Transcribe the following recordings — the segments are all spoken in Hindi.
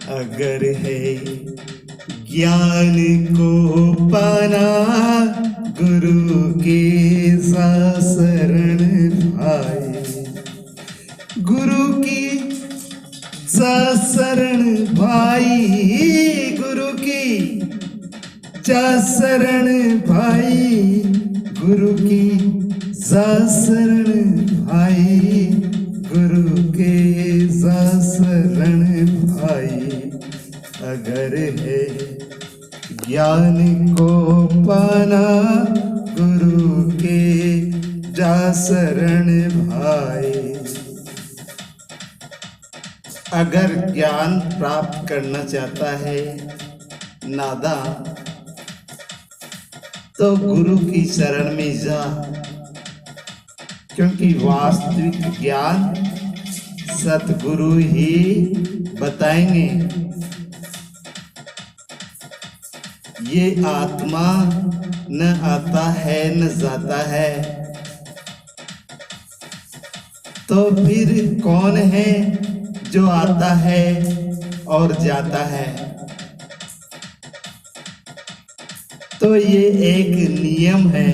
अगर है ज्ञान को पाना, गुरु के शरण भाई, गुरु की शरण भाई, गुरु की शरण भाई, गुरु की शरण भाई, गुरु के शरण भाई। अगर है ज्ञान को पाना, गुरु के शरण भाई। अगर ज्ञान प्राप्त करना चाहता है नादा, तो गुरु की शरण में जा, क्योंकि वास्तविक ज्ञान सतगुरु ही बताएंगे। ये आत्मा न आता है न जाता है, तो फिर कौन है जो आता है और जाता है? तो ये एक नियम है,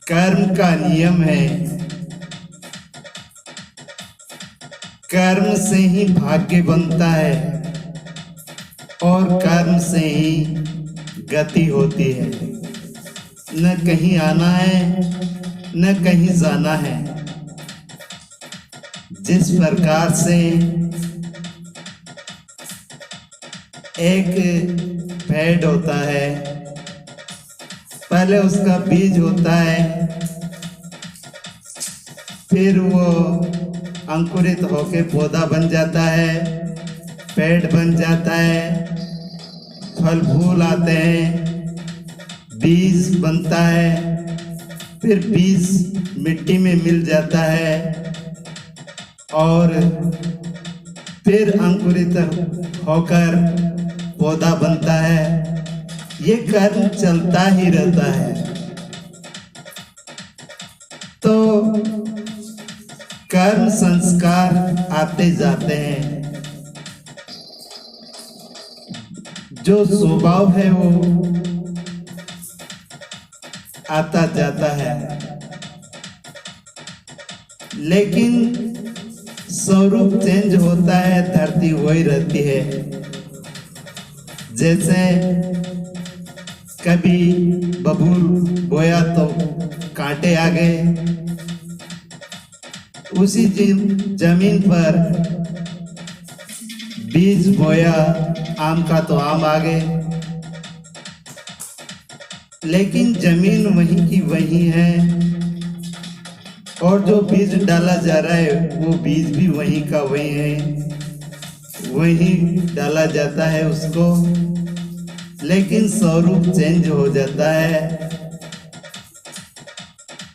कर्म का नियम है। कर्म से ही भाग्य बनता है और कर्म से ही गति होती है। न कहीं आना है न कहीं जाना है। जिस प्रकार से एक पेड़ होता है, पहले उसका बीज होता है, फिर वो अंकुरित होके पौधा बन जाता है, पेड़ बन जाता है, फल फूल आते हैं, बीज बनता है, फिर बीज मिट्टी में मिल जाता है और फिर अंकुरित होकर पौधा बनता है। ये कर्म चलता ही रहता है। तो कर्म संस्कार आते जाते हैं। जो स्वभाव है वो आता जाता है, लेकिन स्वरूप चेंज होता है, धरती वही रहती है। जैसे कभी बबूल बोया तो कांटे आ गए, उसी जमीन पर बीज बोया आम का तो आम आ गए, लेकिन जमीन वहीं की वहीं है और जो बीज डाला जा रहा है वो बीज भी वहीं का वहीं है, वहीं डाला जाता है उसको, लेकिन स्वरूप चेंज हो जाता है।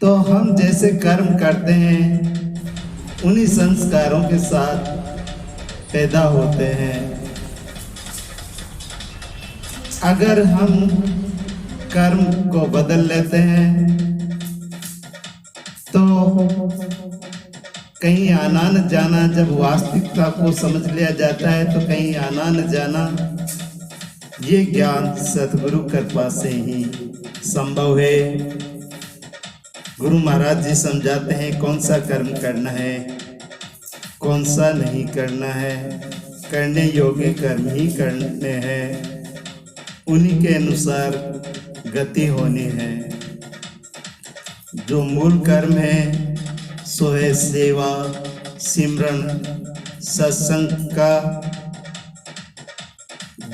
तो हम जैसे कर्म करते हैं उन्हीं संस्कारों के साथ पैदा होते हैं। अगर हम कर्म को बदल लेते हैं तो कहीं आना न जाना, जब वास्तविकता को समझ लिया जाता है तो कहीं आना न जाना, ये ज्ञान सतगुरु कृपा से ही संभव है। गुरु महाराज जी समझाते हैं कौन सा कर्म करना है, कौन सा नहीं करना है। करने योग्य कर्म ही करने हैं, उन्हीं के अनुसार गति होनी है। जो मूल कर्म है सो है सेवा, सिमरन, सत्संग का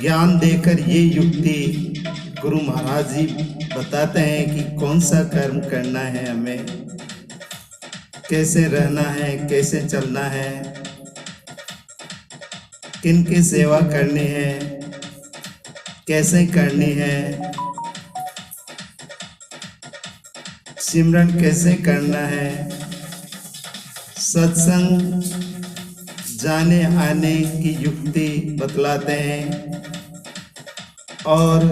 ज्ञान देकर ये युक्ति गुरु महाराज जी बताते हैं कि कौन सा कर्म करना है, हमें कैसे रहना है, कैसे चलना है, किन की सेवा करनी है, कैसे करनी है, सिमरन कैसे करना है, सत्संग जाने आने की युक्ति बतलाते हैं और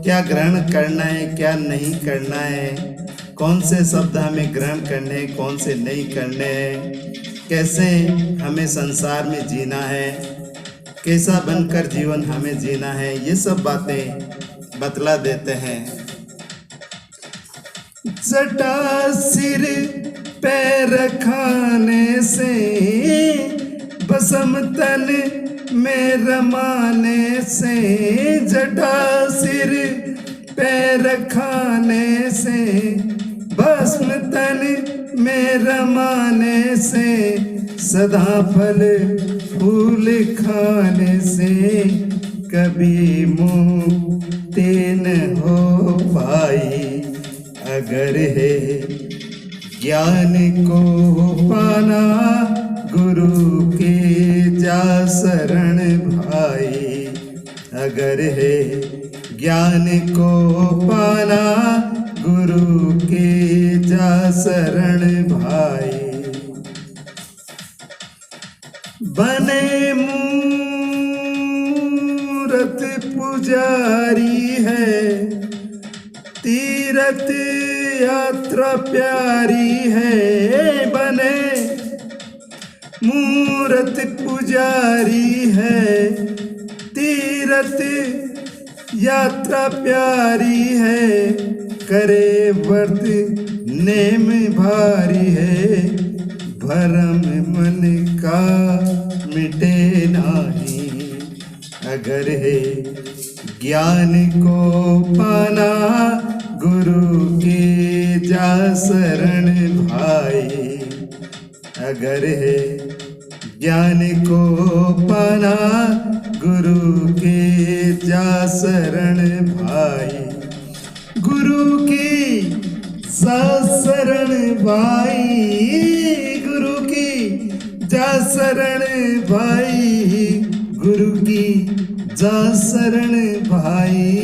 क्या ग्रहण करना है क्या नहीं करना है, कौन से शब्द हमें ग्रहण करने, कौन से नहीं करने हैं, कैसे हमें संसार में जीना है, कैसा बनकर जीवन हमें जीना है, ये सब बातें बतला देते हैं। जटा सिर पैर खाने से, बसम तन में रमाने से, जटा सिर पैर खाने से, भस्म तन में रमाने से, सदा फल फूल खाने से, कभी मुक्ति न हो पाई। अगर है ज्ञान को पाना, गुरु के जा शरण भाई। अगर है ज्ञान को पाना, गुरु के जा शरण भाई। बने मूरत पुजारी है, तीरथ यात्रा प्यारी है। बने मूरत पुजारी है, तीरथ यात्रा प्यारी है। करे व्रत नेम भारी है, भरम मन का मिटे नाही। अगर है ज्ञान को पाना, गुरु के जा शरण भाई। अगर है ज्ञान को पाना, गुरु के जा शरण भाई। गुरु की जा शरण भाई, गुरु की जा शरण भाई। गुरु की जा शरण भाई,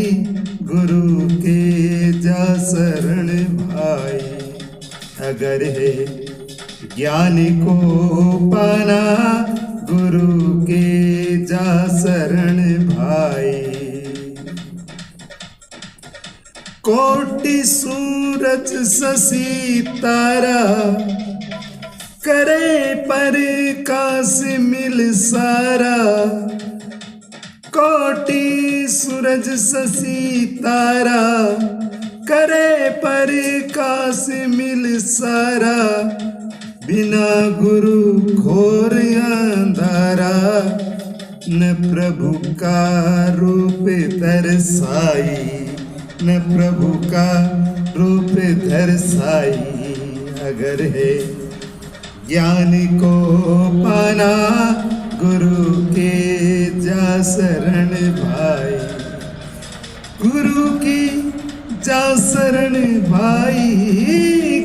गुरु के जा शरण भाई। अगर है ज्ञान को पाना, गुरु के जा शरण भाई। कोटि सूरज शशि तारा, करे प्रकाश मिल सारा। कोटि सूरज शशि तारा, करे प्रकाश मिल सारा। बिना गुरु घोर अंधारा, न प्रभु का रूप दर्शाई, न प्रभु का रूप दर्शाई। अगर है ज्ञान को पाना, गुरु के जा शरण भाई। गुरु की जा शरण भाई,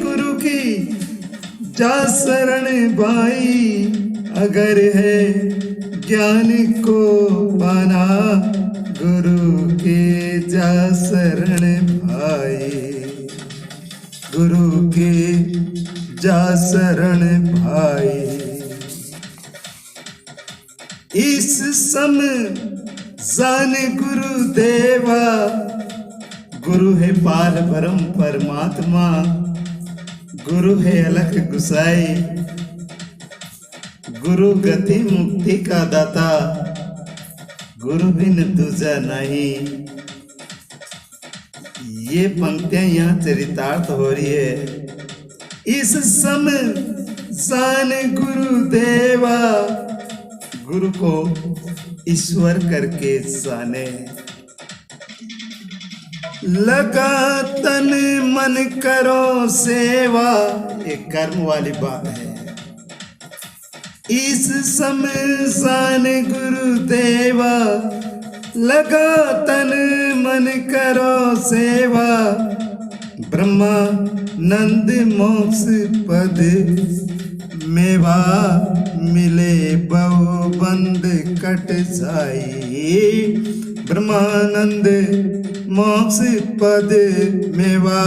गुरु की जा शरण भाई। अगर है ज्ञान को पाना, गुरु के जा शरण भाई। गुरु के जा शरण भाई। इस सम जान गुरु देवा, गुरु है पार ब्रह्म परमात्मा। गुरु है अलख गुसाई, गुरु गति मुक्ति का दाता। गुरु बिन दूजा नहीं। ये पंक्तियां यहाँ चरितार्थ हो रही है। इस सम सान गुरु देवा, गुरु को ईश्वर करके जाने। लगा तन मन करो सेवा, एक कर्म वाली बात है। इस समसान गुरु देवा, लगा तन मन करो सेवा। ब्रह्मा नंद मोक्ष पद मेवा, मिले बहु बंद कट जाई। ब्रह्मानंद मोक्ष पद मेवा,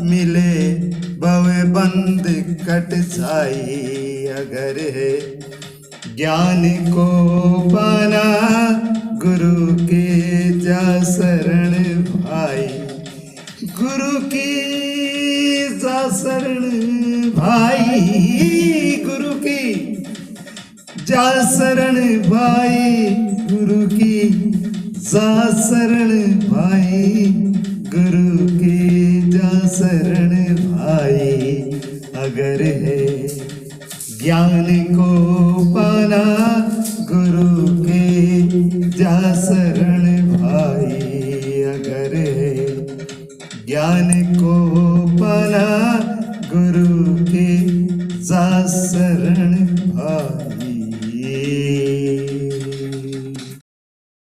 मिले भव बंद कट जाई। अगर है ज्ञान को पाना, गुरु के जा शरण भाई। गुरु की जा शरण भाई, गुरु की जा शरण भाई, गुरु की जा शरण भाई, गुरु की जा शरण भाई। अगर है ज्ञान को पाना, गुरु के जा शरण भाई। अगर है ज्ञान को पाना, गुरु के जा शरण